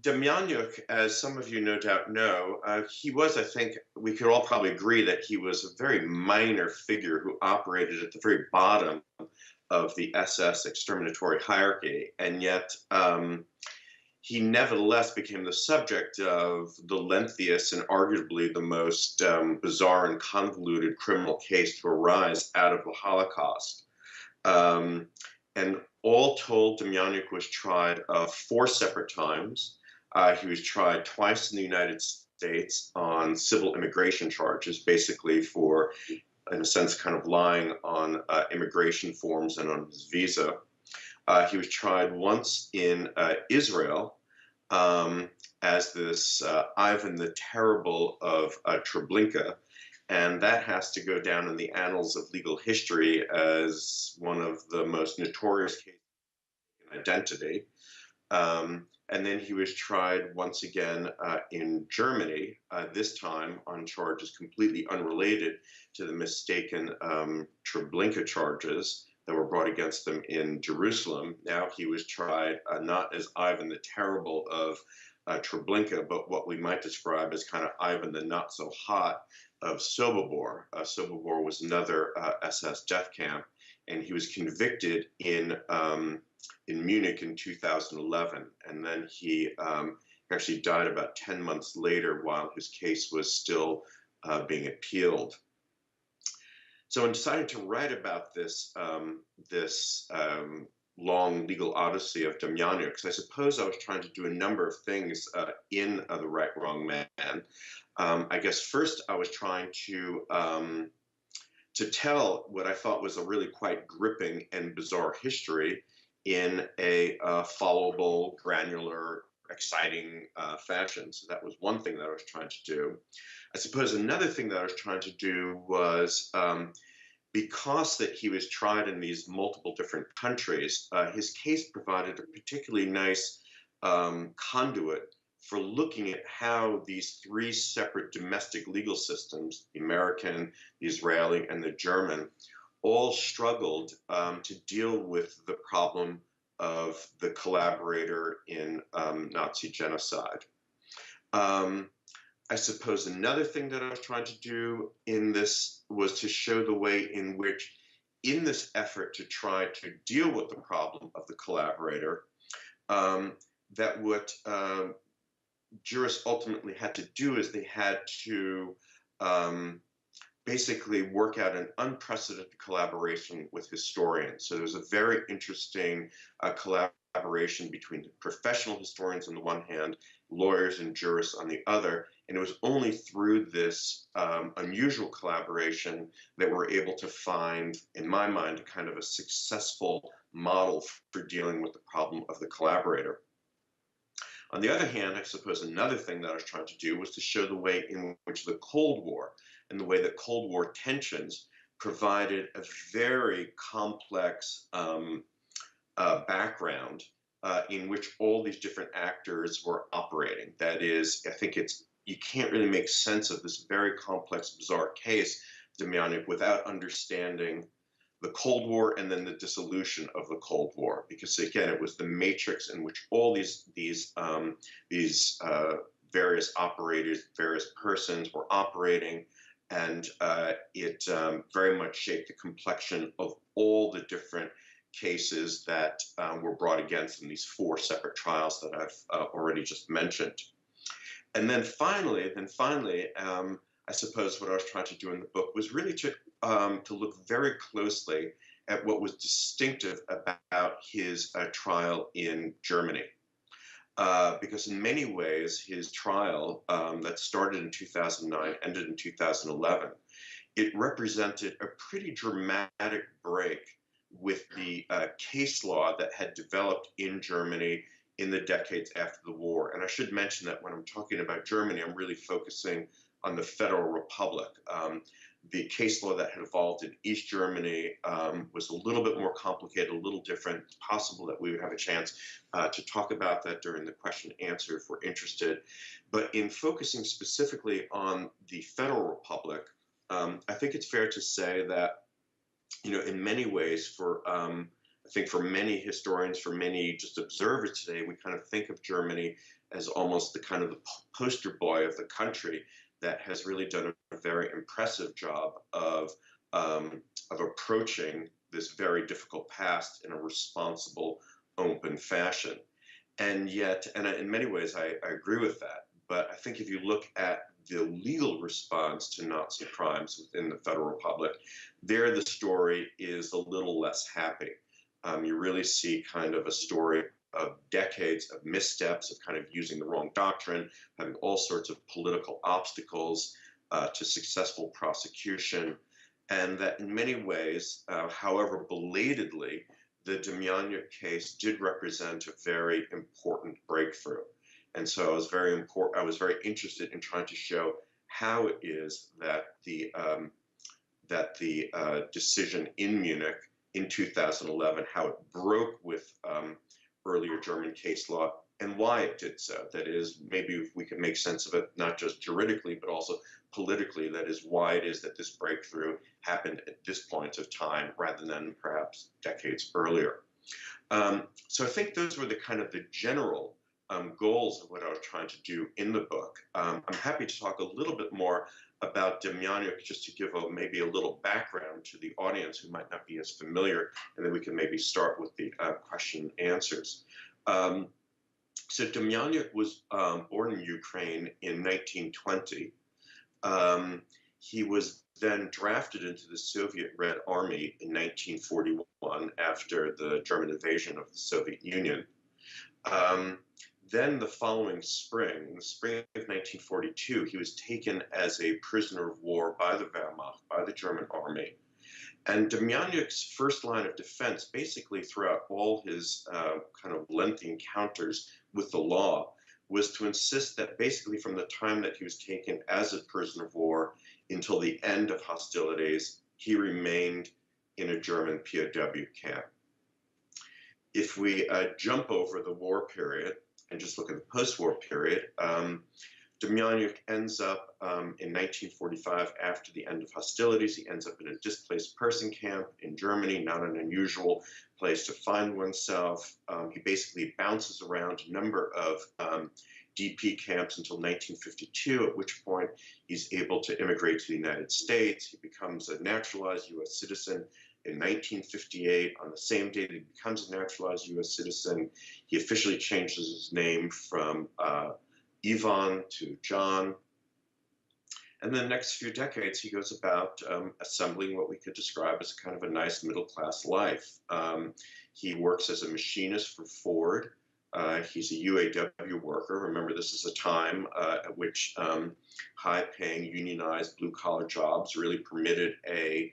Demjanjuk, as some of you no doubt know, he was, I think, we could all probably agree that he was a very minor figure who operated at the very bottom of the SS exterminatory hierarchy, and yet he nevertheless became the subject of the lengthiest and arguably the most bizarre and convoluted criminal case to arise out of the Holocaust. Um, and all told, Demjanjuk was tried four separate times. He was tried twice in the United States on civil immigration charges, basically for, in a sense, kind of lying on immigration forms and on his visa. He was tried once in Israel um, as this Ivan the Terrible of Treblinka, and that has to go down in the annals of legal history as one of the most notorious cases in identity. And then he was tried once again in Germany, this time on charges completely unrelated to the mistaken Treblinka charges that were brought against him in Jerusalem. Now he was tried not as Ivan the Terrible of Treblinka, but what we might describe as kind of Ivan the Not So Hot of Sobibor. Sobibor was another SS death camp, and he was convicted in Munich in 2011, and then he actually died about 10 months later while his case was still being appealed. So in deciding to write about this long legal odyssey of Demjanjuk, because I suppose I was trying to do a number of things in The Right Wrong Man. I guess first I was trying to tell what I thought was a really quite gripping and bizarre history in a followable, granular, exciting fashion. So that was one thing that I was trying to do. I suppose another thing that I was trying to do was because that he was tried in these multiple different countries, his case provided a particularly nice conduit for looking at how these three separate domestic legal systems, the American, the Israeli, and the German, all struggled to deal with the problem of the collaborator in Nazi genocide. I suppose another thing that I was trying to do in this was to show the way in which, in this effort to try to deal with the problem of the collaborator, that what jurists ultimately had to do is they had to basically work out an unprecedented collaboration with historians. So there was a very interesting collaboration between professional historians on the one hand, lawyers and jurists on the other. And it was only through this unusual collaboration that we're able to find, in my mind, a kind of a successful model for dealing with the problem of the collaborator. On the other hand, I suppose another thing that I was trying to do was to show the way in which the Cold War and the way that Cold War tensions provided a very complex background in which all these different actors were operating. That is, I think you can't really make sense of this very complex, bizarre case, Demjanjuk, without understanding the Cold War and then the dissolution of the Cold War, because again, it was the matrix in which all these various operators, various persons were operating, and it very much shaped the complexion of all the different cases that were brought against in these four separate trials that I've already just mentioned. And then finally, I suppose what I was trying to do in the book was really to look very closely at what was distinctive about his trial in Germany. Because in many ways, his trial that started in 2009, ended in 2011, it represented a pretty dramatic break with the case law that had developed in Germany in the decades after the war. And I should mention that when I'm talking about Germany, I'm really focusing on the Federal Republic. The case law that had evolved in East Germany was a little bit more complicated, a little different. It's possible that we would have a chance to talk about that during the question and answer if we're interested. But in focusing specifically on the Federal Republic, I think it's fair to say that, in many ways, for I think for many historians, for many just observers today, we kind of think of Germany as almost the kind of the poster boy of the country that has really done a very impressive job of approaching this very difficult past in a responsible, open fashion. And yet, and in many ways, I agree with that. But I think if you look at the legal response to Nazi crimes within the Federal Republic, there the story is a little less happy. You really see kind of a story of decades of missteps, of kind of using the wrong doctrine, having all sorts of political obstacles to successful prosecution, and that in many ways, however belatedly, the Demjanjuk case did represent a very important breakthrough. And so I was very interested in trying to show how it is that the decision in Munich in 2011, how it broke with earlier German case law and why it did so. That is, maybe if we can make sense of it, not just juridically, but also politically, that is why it is that this breakthrough happened at this point of time rather than perhaps decades earlier. So I think those were the kind of the general goals of what I was trying to do in the book. I'm happy to talk a little bit more about Demjanjuk, just to give maybe a little background to the audience who might not be as familiar, and then we can maybe start with the question and answers. So Demjanjuk was born in Ukraine in 1920. He was then drafted into the Soviet Red Army in 1941 after the German invasion of the Soviet Union. Then the following spring, in the spring of 1942, he was taken as a prisoner of war by the Wehrmacht, by the German army. And Demjanjuk's first line of defense, basically throughout all his kind of lengthy encounters with the law, was to insist that basically from the time that he was taken as a prisoner of war until the end of hostilities, he remained in a German POW camp. If we jump over the war period and just look at the post-war period, Demjanjuk ends up in 1945, after the end of hostilities, he ends up in a displaced person camp in Germany, not an unusual place to find oneself. He basically bounces around a number of DP camps until 1952, at which point he's able to immigrate to the United States. He becomes a naturalized U.S. citizen in 1958. On the same day that he becomes a naturalized U.S. citizen, he officially changes his name from Ivan to John. And then the next few decades, he goes about assembling what we could describe as kind of a nice middle-class life. He works as a machinist for Ford. He's a UAW worker. Remember, this is a time at which high-paying, unionized, blue-collar jobs really permitted a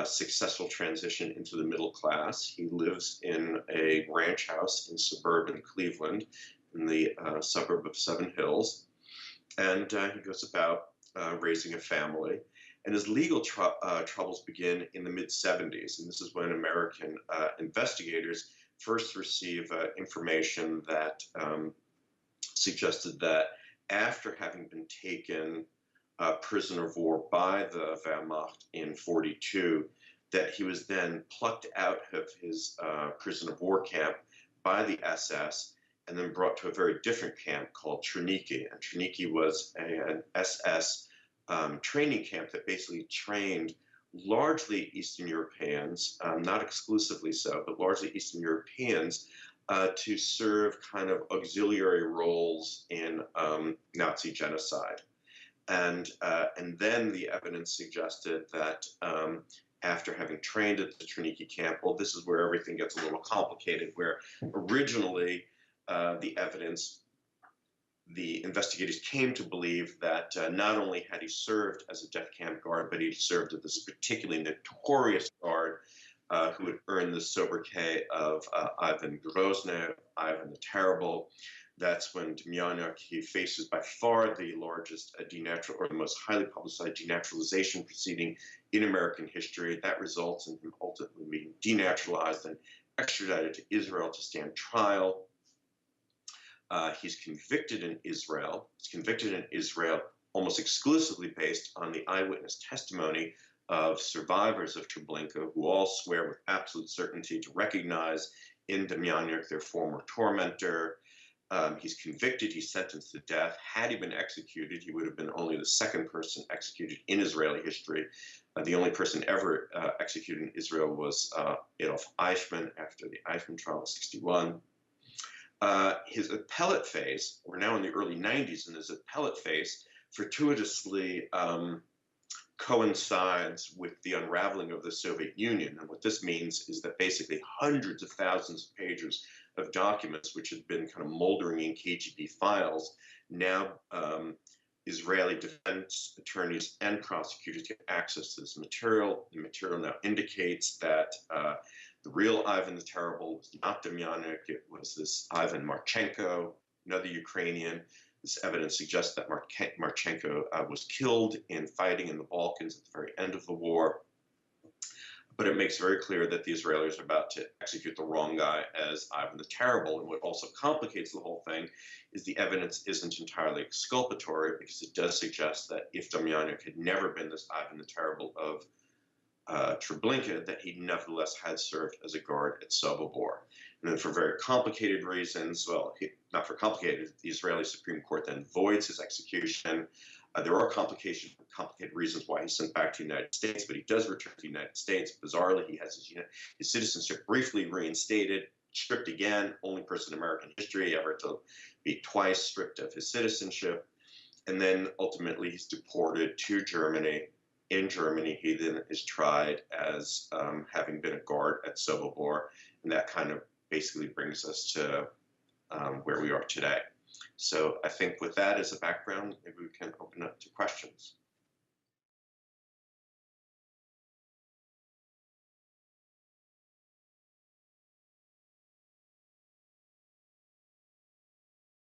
successful transition into the middle class. He lives in a ranch house in suburban Cleveland, in the suburb of Seven Hills, and he goes about raising a family. And his legal troubles begin in the mid-70s, and this is when American investigators first receive information that suggested that after having been taken prisoner of war by the Wehrmacht in 42, that he was then plucked out of his prisoner of war camp by the SS and then brought to a very different camp called Czerniki. And Czerniki was an SS training camp that basically trained largely Eastern Europeans, not exclusively so, but largely Eastern Europeans, to serve kind of auxiliary roles in Nazi genocide. And then the evidence suggested that after having trained at the Czerniki camp, well, this is where everything gets a little complicated, where originally the investigators came to believe that not only had he served as a death camp guard, but he served as this particularly notorious guard who had earned the sobriquet of Ivan Grozny, Ivan the Terrible. That's when Demjanjuk, he faces by far the largest or the most highly publicized denaturalization proceeding in American history. That results in him ultimately being denaturalized and extradited to Israel to stand trial. He's convicted in Israel. He's convicted in Israel almost exclusively based on the eyewitness testimony of survivors of Treblinka who all swear with absolute certainty to recognize in Demjanjuk their former tormentor. He's convicted, he's sentenced to death. Had he been executed, he would have been only the second person executed in Israeli history. The only person ever executed in Israel was Adolf Eichmann after the Eichmann trial of 61. His appellate phase, we're now in the early 90s, and his appellate phase fortuitously coincides with the unraveling of the Soviet Union. And what this means is that basically hundreds of thousands of pages of documents which had been kind of moldering in KGB files, now Israeli defense attorneys and prosecutors get access to this material. The material now indicates that the real Ivan the Terrible was not Demjanjuk, it was this Ivan Marchenko, another Ukrainian. This evidence suggests that Marchenko was killed in fighting in the Balkans at the very end of the war. But it makes very clear that the Israelis are about to execute the wrong guy as Ivan the Terrible. And what also complicates the whole thing is the evidence isn't entirely exculpatory, because it does suggest that if Demjanjuk had never been this Ivan the Terrible of Treblinka, that he nevertheless had served as a guard at Sobibor. And then for very complicated reasons, well, not for complicated, the Israeli Supreme Court then voids his execution. There are complicated reasons why he's sent back to the United States, but he does return to the United States. Bizarrely, he has his citizenship briefly reinstated, stripped again, only person in American history ever to be twice stripped of his citizenship. And then ultimately he's deported to Germany. In Germany, he then is tried as having been a guard at Sobibor, and that kind of basically brings us to where we are today. So I think with that as a background, maybe we can open up to questions.